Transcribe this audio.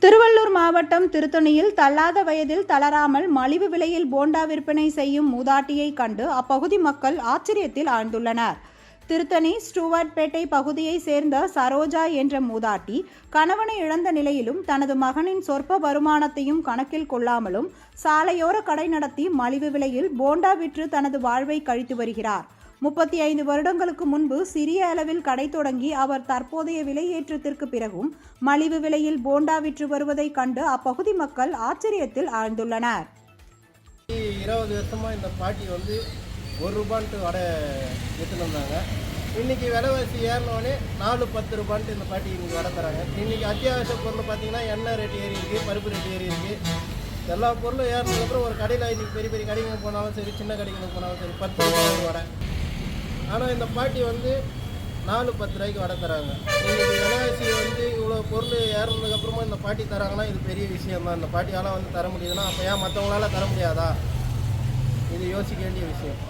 திருவள்ளூர் மாவட்டம் திருத்தணியில் தள்ளாத வயதில் தளராமல் மலிவு விலையில் போண்டா விற்பனை செய்யும் மூதாட்டியை கண்டு அப்பகுதி மக்கள் ஆச்சரியத்தில் ஆழ்ந்துள்ளனர். திருத்தணி ஸ்டூவர்ட்பேட்டை பகுதியை சேர்ந்த சரோஜா என்ற மூதாட்டி கணவனை இழந்த நிலையிலும் தனது மகனின் சொற்ப வருமானத்தையும் கணக்கில் கொள்ளாமலும் சாலையோர கடை நடத்தி மலிவு விலையில் போண்டா விற்று தனது வாழ்வை கழித்து வருகிறார். 35 வருடங்களுக்கு முன்பு சிறிய அளவில் கடை தொடங்கி அவர் தற்போதைய விலையேற்றத்திற்கு பிறகும் மலிவு விலையில் போண்டா விற்று வருவதை கண்டு அப்பகுதி மக்கள் ஆச்சரியத்தில் ஆழ்ந்துள்ளனர். 20 வருஷமா இந்த பாட்டி வந்து 1 ரூபான்ட்டு வடை எடுத்துன்னு வந்தாங்க. இன்னைக்கு விலைவாசி ஏறினோடனே 4-10 ரூபான்ட்டு இந்த பாட்டி இன்னைக்கு வடை தராங்க. இன்னைக்கு அத்தியாவசிய பொருள் பார்த்தீங்கன்னா எண்ணெய் ரேட்டு ஏறி இருக்குது, பருப்பு ரேட்டு ஏறி இருக்குது. எல்லா பொருளும் ஏறினதுக்கப்புறம் ஒரு கடையில் இன்னைக்கு பெரிய பெரிய கடைகளுக்கு போனாலும் சரி, சின்ன கடைகளுக்கு போனாலும் சரி 10 ரூபாய் வடை. ஆனால் இந்த பாட்டி வந்து 4-10 ரூபாய்க்கு வடை தராங்க. இன்னைக்கு விலைவாசி வந்து இவ்வளோ பொருள் ஏறினதுக்கப்புறமா இந்த பாட்டி தராங்கன்னா இது பெரிய விஷயம் தான். இந்த பாட்டியால் வந்து தர முடியுதுன்னா அப்போ ஏன் மற்றவங்களால தர முடியாதா? இது யோசிக்க வேண்டிய விஷயம்.